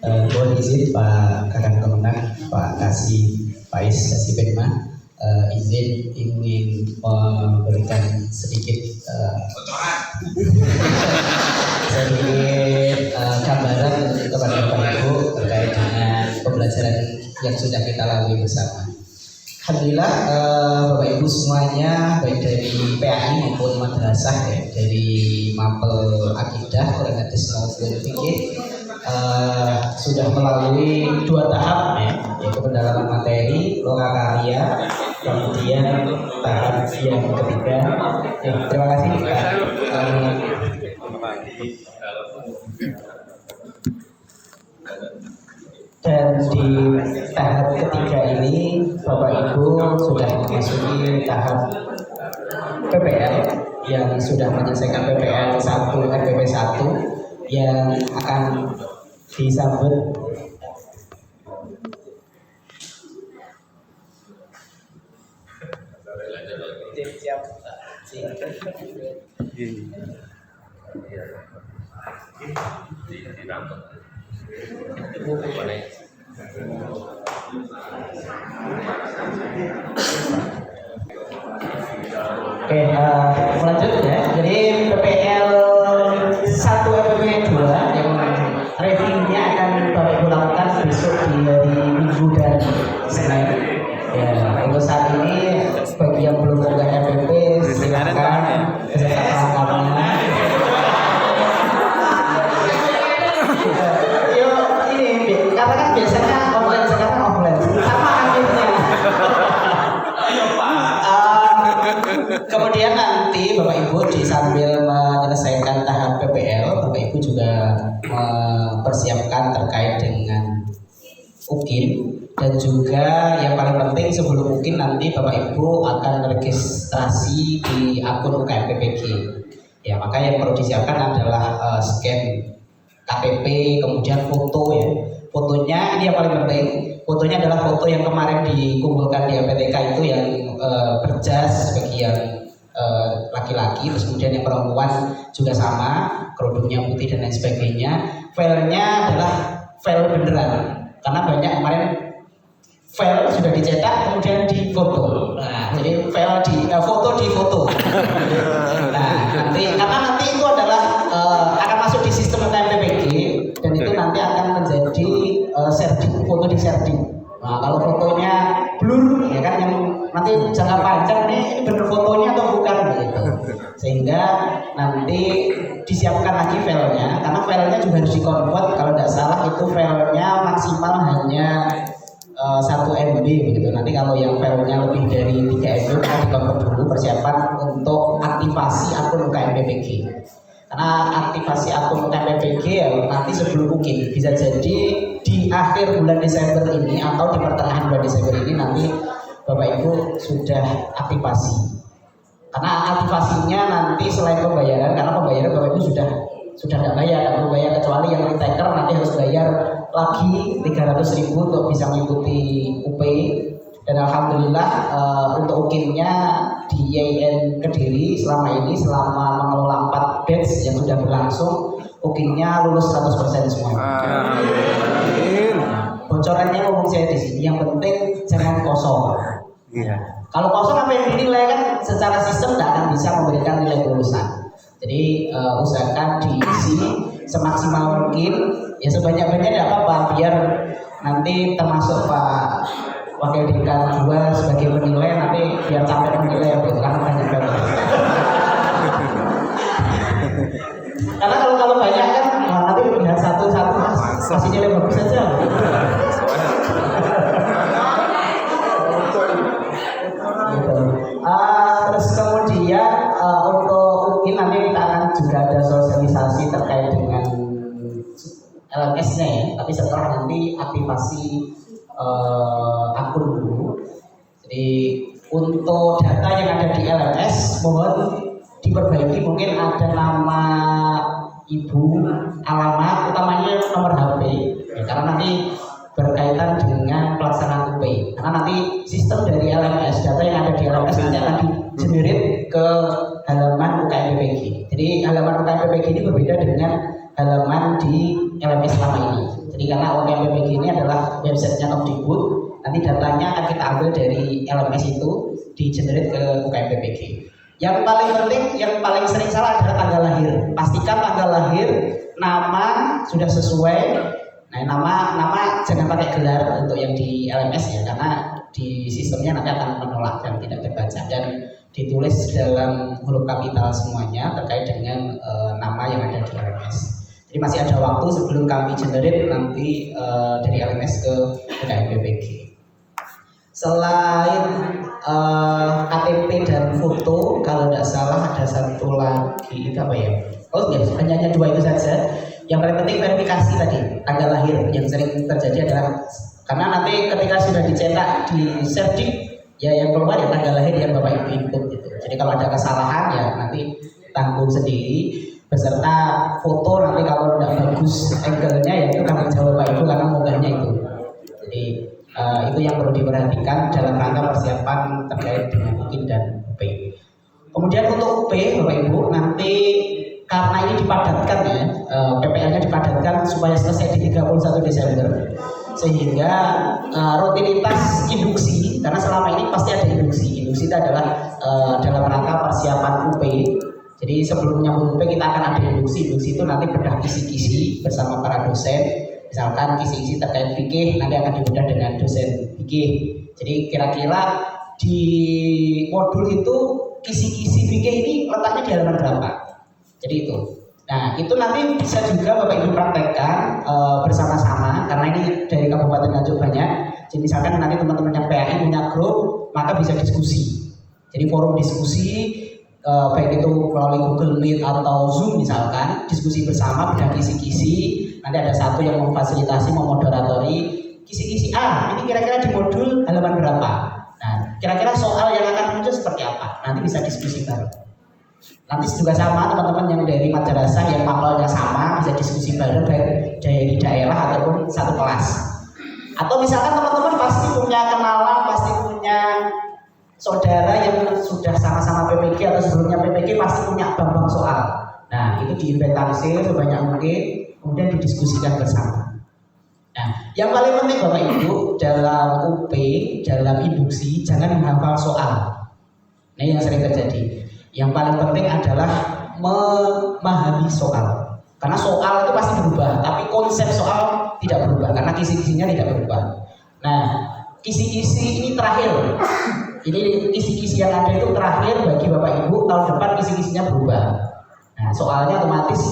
Mohon izin Pak Kakak Kemenang, Pak Faiz Kasih Benma, izin ingin memberikan sedikit gambaran kepada Bapak Ibu terkait dengan pembelajaran yang sudah kita lalui bersama. Alhamdulillah Bapak Ibu semuanya baik dari PAI maupun madrasah ya, dari Mapel Akidah, Quran Hadis maupun Fikih sudah melalui 2 tahap ya, yaitu pendalaman materi, loka karya, kemudian tahap yang ketiga. Ya, terima kasih Pak. Dan di tahap ketiga ini Bapak Ibu sudah memasuki tahap PPL yang sudah menyelesaikan PPL 1 RPP 1 yang akan disambut Oke, lanjut ya. Jadi PPL 1 RPP 2 yang reviewnya akan Bapak Ibu lakukan besok di hari Minggu dan Senin. Ya, untuk saat ini bagi yang belum buka RPP silakan bersama-sama. Karena kan biasanya online, sekarang offline sama akhirnya. Kemudian nanti Bapak Ibu sambil menyelesaikan tahap PPL, Bapak Ibu juga mempersiapkan terkait dengan UKIN, dan juga yang paling penting sebelum UKIN nanti Bapak Ibu akan registrasi di akun UKM PPG. Ya, maka yang perlu disiapkan adalah scan KTP, kemudian foto ya. Fotonya ini yang paling penting. Fotonya adalah foto yang kemarin dikumpulkan di MPTK itu yang berjas bagi yang laki-laki, terus kemudian yang perempuan juga sama, kerudungnya putih dan lain sebagainya. Filenya adalah file beneran, karena banyak kemarin file sudah dicetak kemudian difoto. Nah, jadi file di foto di foto. Nah, nanti itu adalah akan masuk di sistem TMPPG dan itu nanti akan menjadi sharding, foto di sharding. Nah, kalau fotonya blur ya kan, yang nanti jangka panjang nih ini bener fotonya atau bukan gitu. Sehingga nanti disiapkan lagi filenya, karena filenya juga harus dikonvert. Kalau tidak salah itu filenya maksimal hanya 1 MB begitu. Nanti kalau yang filenya lebih dari 3 MB kita dikonvert dulu, persiapan untuk aktivasi akun UKM PPG. Karena aktivasi akun UKM PPG ya nanti sebelum UKIN, bisa jadi di akhir bulan Desember ini atau di pertengahan bulan Desember ini nanti Bapak Ibu sudah aktivasi. Karena aktivasinya nanti selain pembayaran, karena pembayaran Bapak Ibu sudah tidak bayar, kecuali yang retaker nanti harus bayar lagi 300.000 untuk bisa mengikuti UP. Dan alhamdulillah untuk UKIN-nya di YIN Kediri selama mengelola 4 batch yang sudah berlangsung, UKIN-nya lulus 100% semua. Bocorannya ngomong saya di sini, yang penting jangan kosong. Iya. Kalau kosong apa yang dinilai kan secara sistem tidak akan bisa memberikan nilai kelulusan. Jadi usahakan diisi semaksimal mungkin, ya sebanyak-banyaknya tidak apa-apa, biar nanti termasuk Pak Wakil Dekan 2 sebagai penilai, nanti biar capek menilai gitu, karena banyak banget. Karena kalau banyak kan nanti lihat satu-satu masih nilai bagus saja. Terus kemudian untuk UKIN nanti kita akan juga ada sosialisasi terkait dengan LMS-nya ya, tapi setelah nanti aktivasi akun dulu. Jadi untuk data yang ada di LMS mohon diperbaiki, mungkin ada nama ibu, alamat, utamanya nomor HP ya, karena nanti berkaitan dengan pelaksanaan UP. Karena nanti sistem dari LMS, data yang ada di LMS nanti akan di-generate ke halaman UKM PPG. Jadi halaman UKM PPG ini berbeda dengan halaman di LMS selama ini. Jadi karena UKM PPG ini adalah websitenya Kemdikbud, nanti datanya akan kita ambil dari LMS itu di generate ke UKM PPG. Yang paling penting, yang paling sering salah adalah tanggal lahir. Pastikan tanggal lahir, nama sudah sesuai. Nah, nama jangan pakai gelar untuk yang di LMS ya, karena di sistemnya nanti akan menolak dan tidak terbaca, dan ditulis dalam huruf kapital semuanya terkait dengan nama yang ada di LMS. Jadi masih ada waktu sebelum kami generate nanti dari LMS ke UKM PPG. Selain KTP dan foto, kalau tidak salah ada satu lagi, itu apa ya? Oh ya, hanya dua itu saja. Yang paling penting verifikasi tadi, tanggal lahir. Yang sering terjadi adalah karena nanti ketika sudah dicetak di Serdik, ya yang keluar ya tanggal lahir yang Bapak Ibu input gitu. Jadi kalau ada kesalahan ya nanti tanggung sendiri beserta foto, nanti kalau tidak bagus angle-nya ya itu tanggung jawab Bapak Ibu karena munggahnya itu. Jadi itu yang perlu diperhatikan dalam rangka persiapan terkait dengan UKIN dan UP. Kemudian untuk UP Bapak Ibu nanti karena ini dipadatkan ya, PPL-nya dipadatkan supaya selesai di 31 Desember, sehingga rutinitas induksi, karena selama ini pasti ada induksi. Induksi itu adalah dalam rangka persiapan UP. Jadi sebelum menyambut UP kita akan ada induksi. Induksi itu nanti bedah kisi-kisi bersama para dosen. Misalkan kisi-kisi terkait fikih nanti akan dibedah dengan dosen fikih. Jadi kira-kira di modul itu kisi-kisi fikih ini letaknya di halaman berapa? Jadi itu. Nah itu nanti bisa juga Bapak Ibu praktekkan bersama-sama, karena ini dari Kabupaten Nganjuk banyak. Jadi misalkan nanti teman-teman yang PAI punya grup, maka bisa diskusi. Jadi forum diskusi, baik itu melalui Google Meet atau Zoom misalkan, diskusi bersama, bedah kisi-kisi. Nanti ada satu yang memfasilitasi, memoderatori kisi-kisi ini kira-kira di modul halaman berapa. Nah kira-kira soal yang akan muncul seperti apa, nanti bisa diskusi bareng. Nanti juga sama teman-teman yang dari madrasah yang mapelnya sama bisa diskusi bareng baik dari daerah ataupun satu kelas. Atau misalkan teman-teman pasti punya kenalan, pasti punya saudara yang sudah sama-sama PPG atau sebelumnya PPG pasti punya bank soal. Nah itu diinventarisir sebanyak mungkin, kemudian didiskusikan bersama. Nah yang paling penting Bapak Ibu dalam UP, dalam induksi jangan menghafal soal. Nah yang sering terjadi. Yang paling penting adalah memahami soal. Karena soal itu pasti berubah, tapi konsep soal tidak berubah karena kisi-kisinya tidak berubah. Nah, kisi-kisi ini terakhir. Jadi kisi-kisi yang ada itu terakhir bagi Bapak Ibu, tahun depan kisi-kisinya berubah. Nah, soalnya otomatis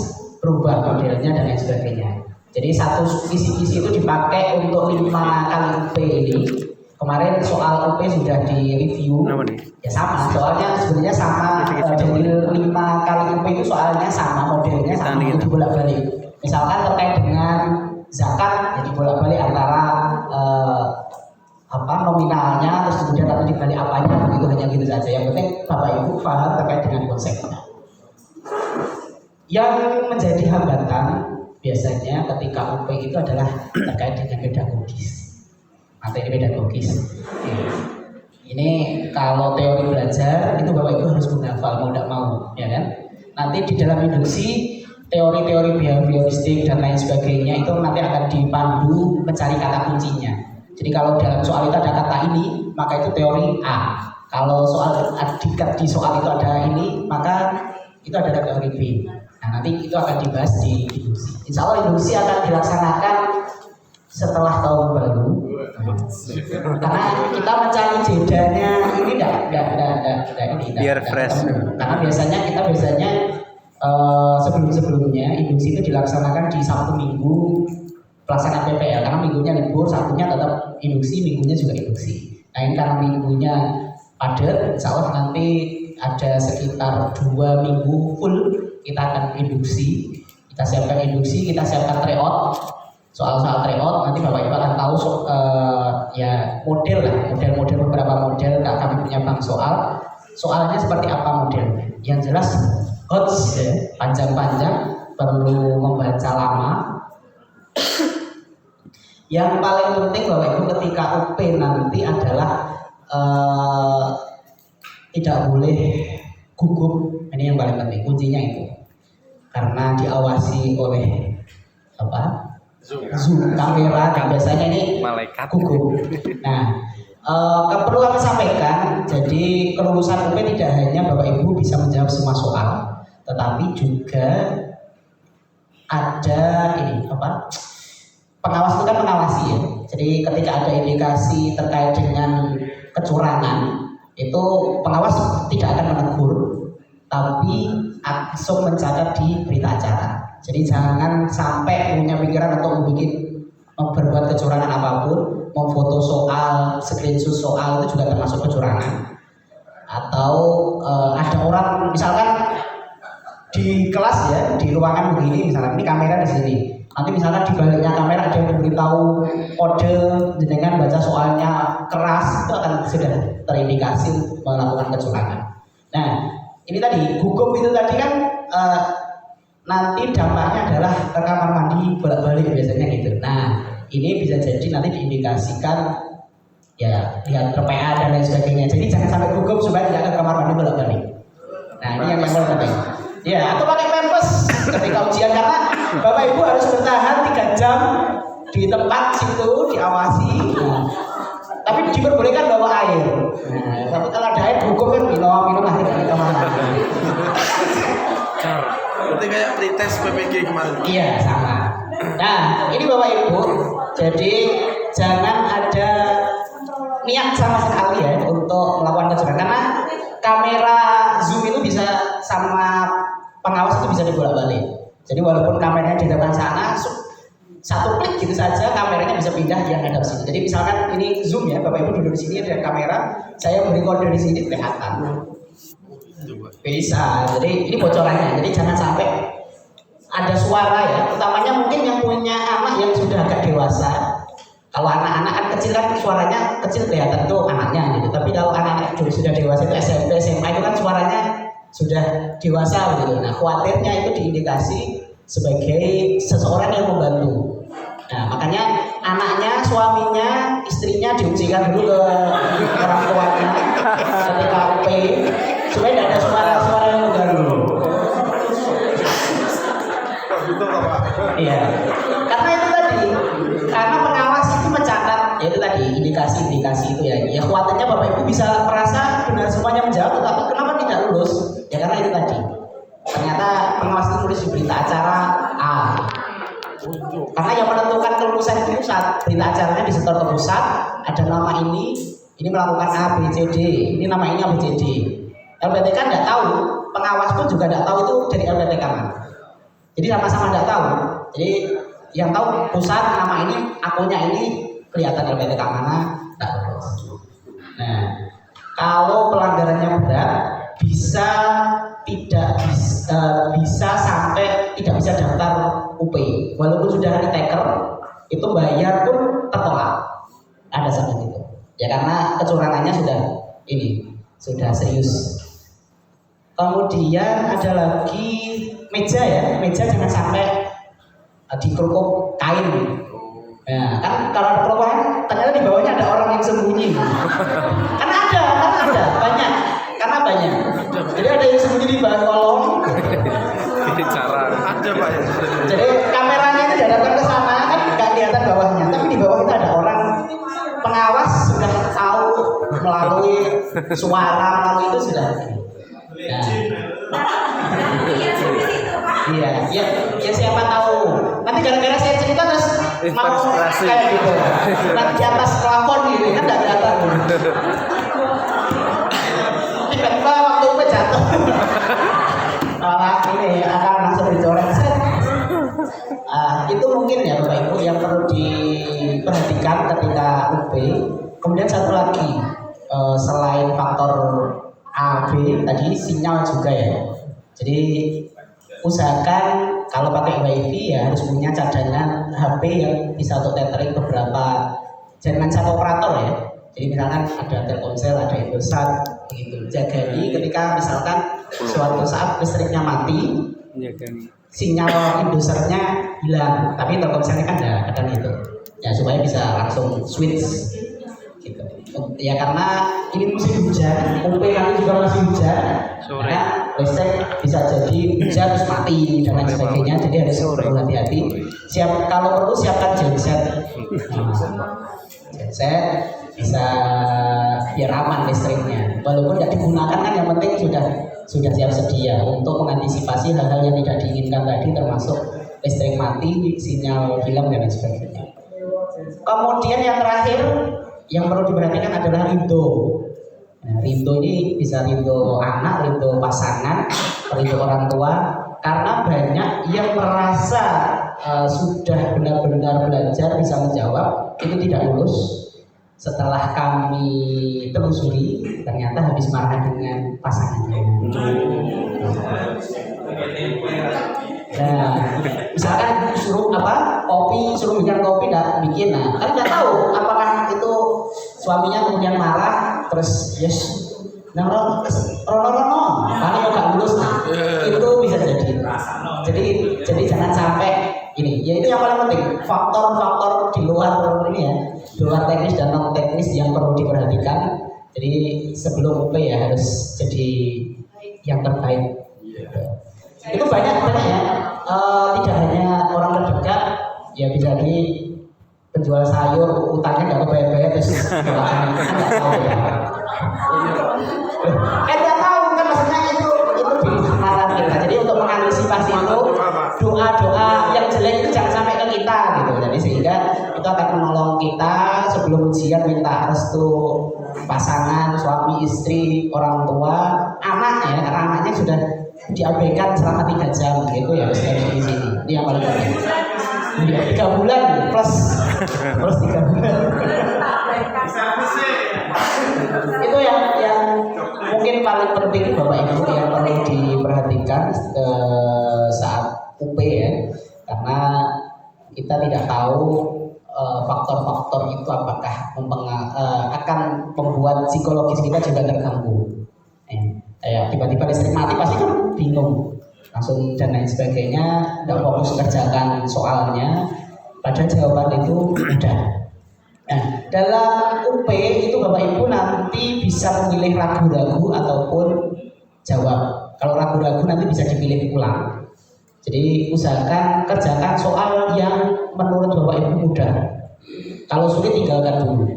berubah modelnya dan lain sebagainya. Jadi satu kisi-kisi itu dipakai untuk 5 kali UP ini. Kemarin soal UP sudah di-review. Ya sama, soalnya sebenarnya sama dari 5 kali UP itu soalnya sama, modelnya sama, itu bolak-balik. Misalkan terkait dengan zakat, jadi bolak-balik antara nominalnya, terus kemudian nanti dibalik apanya, begitu, hanya gitu saja. Yang penting Bapak Ibu paham terkait dengan konsepnya. Yang menjadi hambatan biasanya ketika UP itu adalah terkait dengan pedagogis. Materi pedagogis. Ini kalau teori belajar itu Bapak Ibu harus menghafal mau tidak mau, ya kan? Nanti di dalam induksi teori-teori behavioristik dan lain sebagainya itu nanti akan dipandu mencari kata kuncinya. Jadi kalau dalam soal itu ada kata ini, maka itu teori A. Kalau soal di soal itu ada ini, maka itu adalah teori B. Nah nanti itu akan dibahas di induksi. Insya Allah induksi akan dilaksanakan setelah tahun baru. Karena kita mencari jedanya ini biar fresh. Karena biasanya sebelum-sebelumnya induksi itu dilaksanakan di Sabtu Minggu pelaksanaan PPL, karena minggunya libur, Sabtunya tetap induksi, minggunya juga induksi. Nah ini karena minggunya padat, insya Allah nanti ada sekitar 2 minggu full kita akan induksi. Kita siapkan induksi, kita siapkan tryout. Soal-soal tryout nanti Bapak Ibu akan tahu ya model beberapa model. Kami punya bank soal. Soalnya seperti apa modelnya? Yang jelas HOTS ya, panjang-panjang, perlu membaca lama. Yang paling penting Bapak Ibu ketika UP nanti adalah tidak boleh gugup. Ini yang paling penting, kuncinya itu. Karena diawasi oleh apa? Zoom kamera, dan biasanya ini malaikat gugup. Nah, perlu kami sampaikan, jadi kelulusan UP tidak hanya Bapak Ibu bisa menjawab semua soal, tetapi juga ada ini apa? Pengawas itu kan mengawasi ya. Jadi ketika ada indikasi terkait dengan kecurangan, itu pengawas tidak akan menegur, tapi langsung mencatat di berita acara. Jadi jangan sampai punya pikiran untuk berbuat kecurangan apapun, memfoto soal, screenshot soal itu juga termasuk kecurangan. Atau ada orang misalkan di kelas ya, di ruangan begini, misalkan ini kamera di sini. Nanti misalkan di baliknya kamera ada yang memberitahu kode dengan baca soalnya keras, itu akan sudah terindikasi melakukan kecurangan. Nah, ini tadi gugup itu tadi kan nanti dampaknya adalah ke kamar mandi bolak-balik biasanya gitu. Nah, ini bisa jadi nanti diindikasikan ya lihat RPA dan lain sebagainya. Jadi jangan sampai gugup supaya tidak ke kamar mandi bolak-balik. Nah, ini yang paling penting. Ya, atau pakai pampers ketika ujian, karena Bapak Ibu harus bertahan 3 jam di tempat situ diawasi. Nah, tapi diperbolehkan bawa air. Nah, tapi kalau ada air gugup kan minum lah di kamar mandi. Berarti kayak pretest PPG kemarin. Iya, sama. Nah, ini Bapak Ibu, jadi jangan ada niat sama sekali ya untuk melakukan kecurangan, karena kamera zoom itu bisa sama pengawas itu bisa dibolak-balik. Jadi walaupun kameranya di depan sana, satu klik gitu saja kameranya bisa pindah yang ada di sini. Jadi misalkan ini zoom ya, Bapak Ibu duduk di sini ada kamera, saya beri kode di sini kelihatan. Bisa. Jadi ini bocorannya. Jadi jangan sampai ada suara ya, utamanya mungkin yang punya anak yang sudah agak dewasa. Kalau anak-anak kan kecil kan suaranya kecil kelihatan tuh anaknya gitu. Tapi kalau anak-anak sudah dewasa itu SMP, SMA itu kan suaranya sudah dewasa gitu. Nah, khawatirnya itu diindikasi sebagai seseorang yang membantu. Nah, makanya anaknya, suaminya, istrinya diujikan dulu ke orang tuanya ketika UP supaya tidak ada suara-suara yang mengganggu. Iya, karena itu tadi, karena pengawas itu mencatat, yaitu tadi indikasi-indikasi itu ya. Ya khawatirnya Bapak Ibu bisa merasa benar semuanya menjawab, tapi kenapa tidak lulus? Ya karena itu tadi. Ternyata pengawas itu nulis di berita acara A. Karena yang menentukan kelulusan itu saat berita acaranya disetor ke pusat, ada nama ini melakukan A, B, C, D, ini nama ini A, B, C, D. LPTK tidak tahu, pengawas pun juga tidak tahu itu dari LPTK mana. Jadi sama-sama tidak tahu. Jadi yang tahu pusat, nama ini, akunnya ini kelihatan LPTK mana, tidak tahu. Nah, kalau pelanggarannya berat, bisa sampai tidak bisa daftar UP. Walaupun sudah retake, itu bayar pun tertolak. Ada sampai itu. Ya karena kecurangannya sudah serius. Kemudian ada lagi meja ya, meja jangan sampai dikerukuk kain. Nah, kan kalau ada perubahan, ternyata di bawahnya ada orang yang sembunyi. Karena ada banyak. Jadi ada yang sembunyi di bawah kolong. cara Ada Pak ya. Jadi kameranya itu dihadapkan ke sana kan nggak kelihatan bawahnya, tapi di bawah itu ada orang pengawas sudah tahu melalui suara, melalui itu sudah. Iya, ya siapa tahu. Nanti gara-gara saya cerita terus mau kayak gitu. Nanti di atas plafon gitu kan nggak kelihatan. Tiba-tiba waktu gue jatuh, malah ini akan langsung dicoret. Itu mungkin ya Bapak Ibu yang perlu diperhatikan ketika UP. Kemudian satu lagi, selain faktor A, B tadi sinyal juga ya. Jadi usahakan kalau pakai WiFi ya harus punya cadangan HP yang bisa untuk tethering beberapa, jangan satu operator ya. Jadi misalkan ada Telkomsel, ada Indosat, begitu. Jadi ketika misalkan suatu saat listriknya mati, sinyal Indosatnya hilang, tapi Telkomselnya kan ada gitu. Ya supaya bisa langsung switch gitu. Ya karena ini musim hujan, UP kami juga masih hujan. Karena listrik bisa jadi hujan terus mati dan lain sebagainya, jadi harus berhati-hati. Kalau perlu siapkan genset. Genset bisa biar aman listriknya. Walaupun tidak digunakan kan yang penting sudah siap sedia untuk mengantisipasi hal-hal yang tidak diinginkan tadi, termasuk listrik mati, sinyal hilang dan lain sebagainya. Kemudian yang terakhir yang perlu diperhatikan adalah ridho. Nah, ridho ini bisa ridho anak, ridho pasangan, ridho orang tua. Karena banyak yang merasa sudah benar-benar belajar bisa menjawab, itu tidak lulus. Setelah kami telusuri, ternyata habis marah dengan pasangannya. Nah, misalkan suruh suruh bikin kopi, tidak bikin, nah kan nggak tahu apakah itu suaminya kemudian marah, terus yes, rono, karena nggak lulus, nah itu bisa jadi jangan sampai ini. Ya itu yang paling penting, faktor-faktor di luar ini ya, di luar teknis dan non teknis yang perlu diperhatikan. Jadi sebelum UP ya harus jadi yang terbaik. Itu banyak ya, tidak hanya orang terdekat, ya bisa di penjual sayur utangnya nggak kebayar-bayar terus nggak tahu ya. Nggak tahu kan, maksudnya itu di nalar kita. Jadi untuk mengantisipasi itu doa yang jelek itu jangan sampai ke kita gitu. Jadi sehingga itu akan menolong kita sebelum ujian minta restu pasangan, suami, istri, orang tua, anak ya, karena anaknya sudah diabaikan selama 3 jam gitu ya, harus di sini. Ini yang paling penting. 3 bulan plus 3 bulan. Itu yang mungkin paling penting Bapak Ibu yang perlu diperhatikan saat UP ya, karena kita tidak tahu faktor-faktor itu apakah akan membuat psikologis kita juga terganggu. Kayak tiba-tiba listrik mati pasti kan bingung langsung dan lain sebagainya, tidak fokus kerjakan soalnya, padahal jawaban itu ada. Nah, dalam UP itu Bapak Ibu nanti bisa memilih ragu-ragu ataupun jawab. Kalau ragu-ragu nanti bisa dipilih ulang. Jadi usahakan kerjakan soal yang menurut Bapak Ibu mudah. Kalau sulit tinggalkan dulu.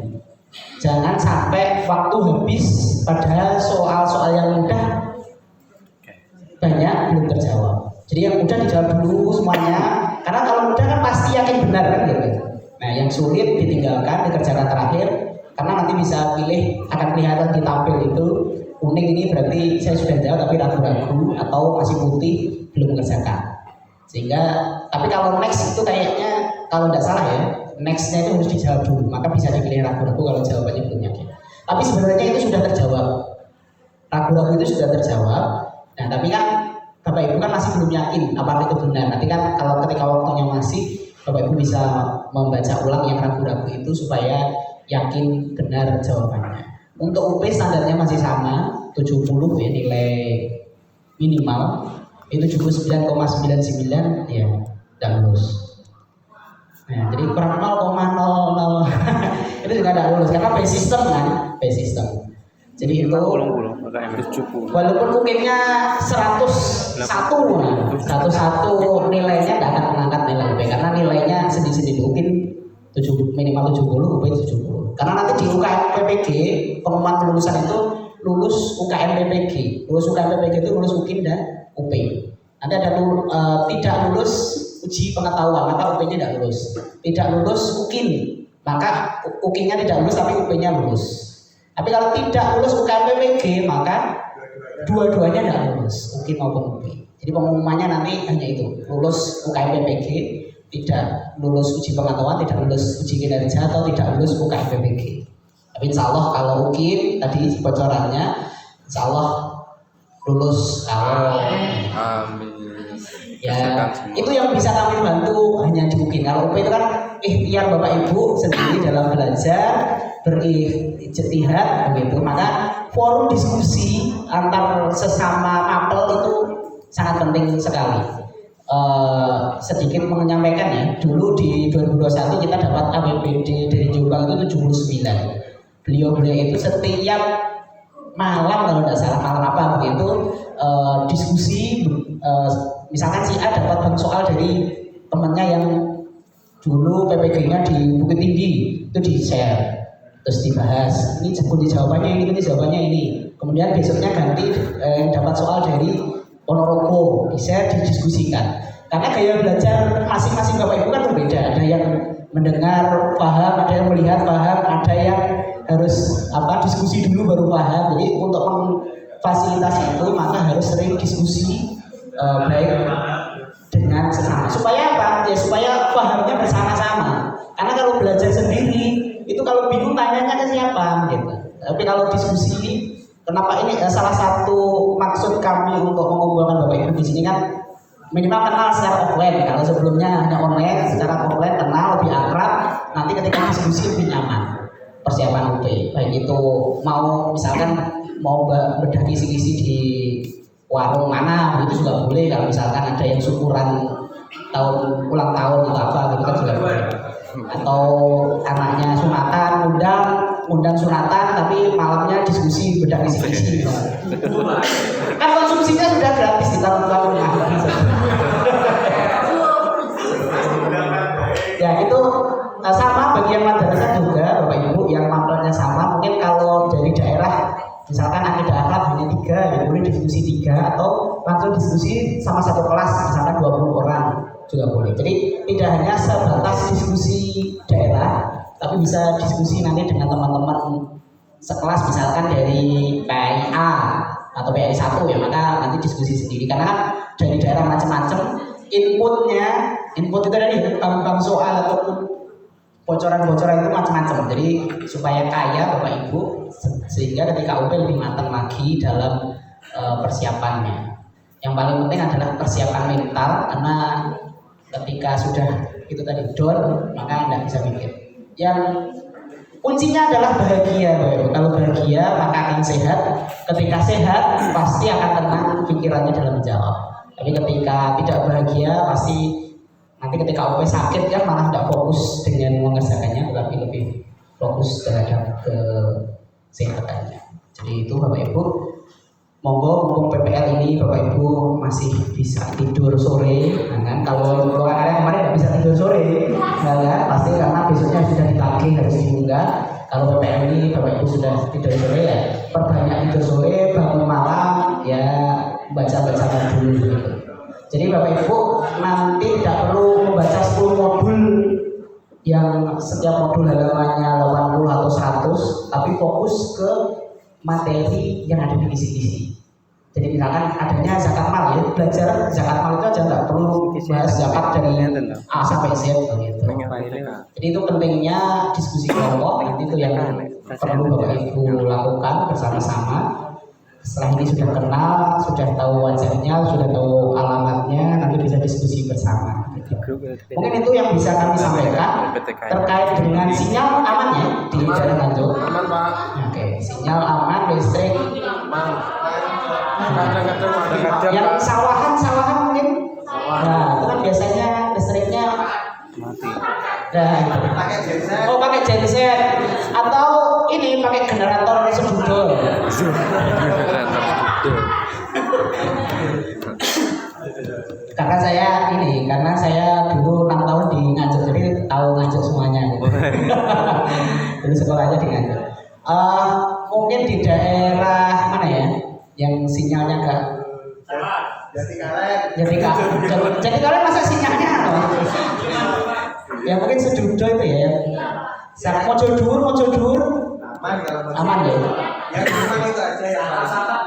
Jangan sampai waktu habis padahal soal-soal yang mudah banyak belum terjawab. Jadi yang mudah dijawab dulu semuanya, karena kalau mudah kan pasti yakin benar kan gitu. Nah yang sulit ditinggalkan, dikerjakan terakhir, karena nanti bisa pilih, akan kelihatan di tabel itu kuning ini berarti saya sudah jawab tapi ragu-ragu, atau masih putih belum mengerjakan. Sehingga tapi kalau next itu kayaknya kalau tidak salah ya, nextnya itu harus dijawab dulu, maka bisa dipilih ragu-ragu kalau jawabannya belum yakin. Tapi sebenarnya itu sudah terjawab, ragu-ragu itu sudah terjawab. Nah tapi kan Bapak Ibu kan masih belum yakin apakah itu benar. Nanti kan kalau ketika waktunya masih, Bapak Ibu bisa membaca ulang yang ragu-ragu itu supaya yakin benar jawabannya. Untuk UP standarnya masih sama, 70 ya nilai minimal. Itu 79,99 ya tidak lulus. Nah, jadi kurang 0,00 itu juga tidak lulus karena base system kan, base system. Jadi itu walaupun mungkinnya 101 nilainya tidak akan mengangkat nilai UP karena nilainya sendiri-sendiri mungkin minimal 70, UP 70. Karena nanti di UKM PPG pengumuman kelulusan itu lulus UKM PPG, lulus UKM PPG itu lulus UKIN dan UP. Nanti ada tidak lulus uji pengetahuan, maka UP-nya tidak lulus. Tidak lulus UKIN, maka UKIN-nya tidak lulus tapi UP-nya lulus. Tapi kalau tidak lulus UKM PPG, maka dua-duanya tidak lulus, UKIN maupun UP. Jadi pengumumannya nanti hanya itu, lulus UKM PPG, tidak lulus uji pengetahuan, tidak lulus uji kinerja, atau tidak lulus UKM PPG. Tapi insya Allah kalau UKIN tadi bocorannya, insya Allah lulus. Amin. Ya, itu yang bisa kami bantu hanya di UKIN. Kalau UP itu kan ikhtiar Bapak Ibu sendiri dalam belajar, berijtihad begitu. Maka forum diskusi antar sesama mapel itu sangat penting sekali. Sedikit menyampaikan ya, dulu di 2021 kita dapat APBD dari Jombang itu 79. Beliau itu setiap malam kalau tidak salah malam apa begitu diskusi, misalkan si A dapat bank soal dari temannya yang dulu PPG-nya di Bukit Tinggi, itu di-share, terus dibahas, ini jawabannya ini. Kemudian besoknya ganti dapat soal dari Ponorogo, di-share, didiskusikan. Karena gaya belajar masing-masing Bapak Ibu kan berbeda. Ada yang mendengar paham, ada yang melihat paham, ada yang harus diskusi dulu baru paham. Jadi untuk memfasilitasi itu maka harus sering diskusi baik dengan sesama. Supaya apa? Ya supaya pahamnya bersama-sama. Karena kalau belajar sendiri itu kalau bingung tanyanya ke siapa gitu. Tapi kalau diskusi, kenapa ini salah satu maksud kami untuk mengumpulkan Bapak Ibu di sini kan minimal kenal secara offline. Kalau sebelumnya hanya online, secara offline kenal lebih akrab. Nanti ketika diskusi lebih nyaman. Persiapan UP, baik itu mau misalkan mau bedah kisi-kisi di warung mana, itu juga boleh. Kalau misalkan ada yang syukuran ulang tahun atau apa, gitu kan juga boleh. Atau anaknya sunatan, undang sunatan, tapi malamnya diskusi bedah kisi-kisi. Kan konsumsinya sudah gratis di tahun-tahun rumah. Ya itu sama bagi yang madrasah juga Bapak Ibu, yang mampirnya sama. Mungkin kalau dari daerah misalkan akidah akhlak hanya 3, ya boleh diskusi 3 atau langsung diskusi sama satu kelas, misalkan 20 orang juga boleh. Jadi tidak hanya sebatas diskusi daerah, tapi bisa diskusi nanti dengan teman-teman sekelas, misalkan dari PIA atau PI 1 ya, maka nanti diskusi sendiri. Karena kan dari daerah macam-macam, input itu dari bank soal ataupun bocoran-bocoran itu macam-macam. Jadi supaya kaya Bapak Ibu, sehingga ketika UP lebih matang lagi dalam persiapannya. Yang paling penting adalah persiapan mental, karena ketika sudah itu tadi down, maka Anda bisa mikir. Yang kuncinya adalah bahagia Bapak Ibu. Kalau bahagia maka akan sehat. Ketika sehat pasti akan tenang pikirannya dalam menjawab. Tapi ketika tidak bahagia pasti nanti ketika UP sakit kan malah tidak fokus dengan mengerjakannya, tetapi lebih fokus terhadap kesehatannya. Jadi itu Bapak Ibu, monggo mumpung PPL ini Bapak Ibu masih bisa tidur sore. Nah kan kalau kalian kemarin tidak bisa tidur sore, kan pasti karena besoknya sudah ditagih harus diunggah. Kalau PPL ini Bapak Ibu sudah tidur sore, ya perbanyak tidur sore, bangun malam, ya baca-baca dulu gitu. Jadi Bapak Ibu nanti tidak perlu membaca 10 modul yang setiap modul halamannya 80 atau 100, tapi fokus ke materi yang ada di kisi-kisi. Jadi misalkan adanya zakat mal, ya belajar zakat mal itu aja, nggak perlu bahas zakat dari A sampai Z gitu. Jadi itu pentingnya diskusi kelompok, itu yang perlu Bapak Ibu lakukan bersama-sama. Setelah ini sudah kenal, sudah tahu wajahnya, sudah tahu alamatnya, nanti bisa diskusi bersama. Mungkin itu yang bisa kami sampaikan terkait dengan sinyal amannya di Jalan Nganjuk. Aman Pak. Oke, sinyal aman, listrik. Aman. Yang sawahan mungkin. Nah, itu kan biasanya listriknya mati. Nah, pakai genset atau ini pakai generator sedudul. Karena saya dulu 6 tahun di Nganjuk, jadi tahu Nganjuk semuanya. Gitu. Dulu sekolahnya di Nganjuk. Mungkin di daerah mana ya, yang sinyalnya enggak? Jatikalen masa sinyalnya apa? Ya mungkin sedudo itu ya. Mojo dhuwur. Aman ya. Yang liman itu aja yang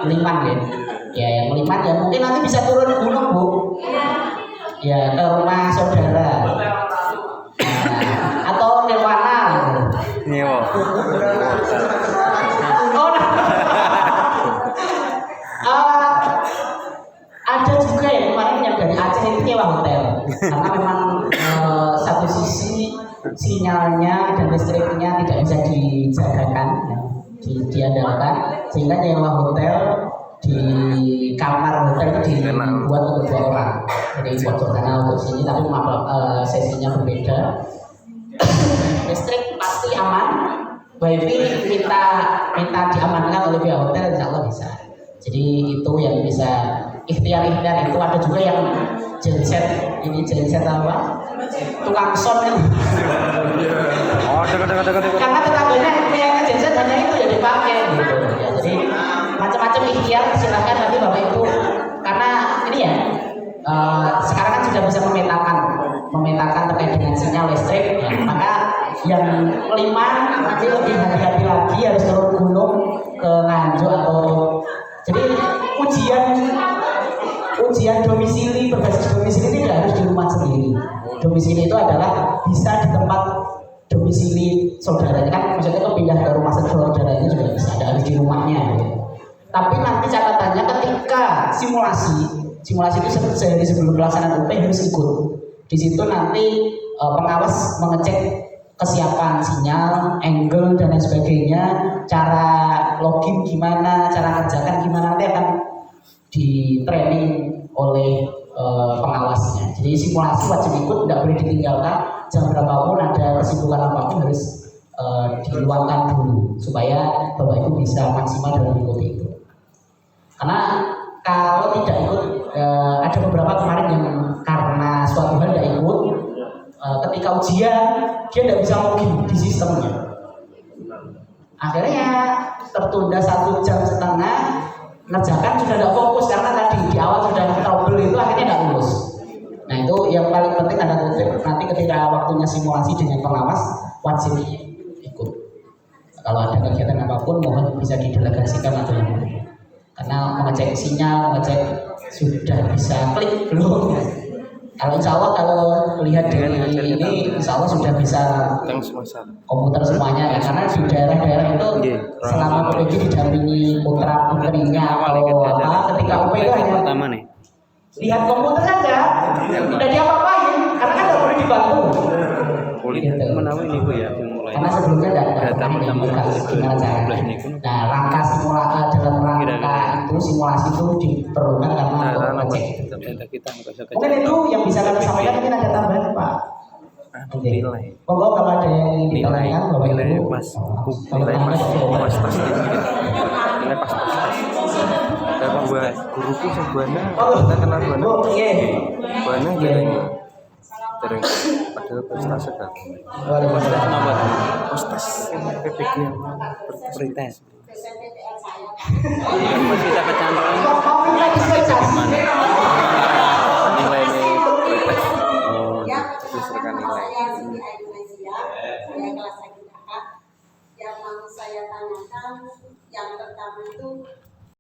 Liman ya. Ya yang liman ya mungkin nanti bisa turun di gunung Bu. Ya ke rumah saudara. Nah, atau Nirwana. Nyewa. Ada juga ya kemarin yang dari Aceh itu nyewa hotel. Karena memang satu sisi sinyalnya dan listriknya tidak bisa dijagakan, diandalkan, sehingga nyewa hotel di kamar hotel itu dibuat untuk 2 orang. Jadi buat sana untuk sini, tapi sesinya berbeda. Listrik pasti aman, wifi minta diamankan oleh pihak hotel, insya Allah bisa. Jadi itu yang bisa ikhtiar itu. Ada juga yang genset, ini genset apa? Tukang son itu. Oh, dekat. Karena tetangganya punya genset hanya itu ya dipakai gitu. Ya, jadi macam-macam ikhtiar silahkan nanti Bapak Ibu. Karena ini ya sekarang kan sudah bisa memetakan terkait dengan sinyal listrik. Ya. Maka yang kelima nanti lebih hati-hati lagi harus turun gunung ke Nganjuk atau jadi ujian domisili berbasis domisili tidak harus di rumah sendiri. Domisili itu adalah bisa di tempat domisili saudaranya kan, maksudnya kalau pindah ke rumah saudaranya juga bisa, ada harus di rumahnya. Gitu. Tapi nanti catatannya ketika simulasi itu sehari sebelum pelaksanaan UP harus ikut. Di situ nanti pengawas mengecek kesiapan sinyal, angle dan lain sebagainya, cara login gimana, cara kerjakan gimana, nanti akan di training oleh pengawasnya. Jadi simulasi wajib ikut, tidak boleh ditinggalkan. Jam berapapun ada kesibukan apapun harus diluangkan dulu supaya Bapak Ibu bisa maksimal dalam mengikuti itu. Karena kalau tidak ikut, ada beberapa kemarin yang karena suatu hal tidak ikut, ketika ujian dia tidak bisa login di sistemnya. Akhirnya tertunda 1,5 jam, ngerjakan sudah tidak fokus karena tadi di awal sudah trouble itu akhirnya tidak lulus. Nah itu yang paling penting ada nanti ketika waktunya simulasi dengan pengawas wajib ikut. Kalau ada kegiatan apapun mohon bisa didelegasikan atau karena mengecek sinyal, mengecek sudah bisa klik belum. Kalau insya Allah kalau lihat dari ini insya Allah sudah bisa komputer semuanya ya. Karena di daerah-daerah itu selama PPG didampingi putra putrinya atau apa ketika UP itu hanya lihat komputer saja tidak diapa-apain karena kan tidak boleh dibantu. Gitu. Karena sebelumnya tidak gimana caranya. Nah langkah simulasi dalam rangka itu simulasi itu diperlukan karena untuk mengecek. Mungkin itu yang bisa kami sampaikan, mungkin ada tambahan Pak. Nilai. Monggo kalau ada yang ditanyakan Bapak Ibu. Nilai pas tas. Nilai pas. Kalau buat guruku sebenarnya kita kenal buana. Buana dari padahal prestasi kan. Nomor postas PPG yang perintah. Masih kita kecantuman. Nilai prioritas. Berdasarkan nilai. Yang mau saya tanyakan, yang pertama itu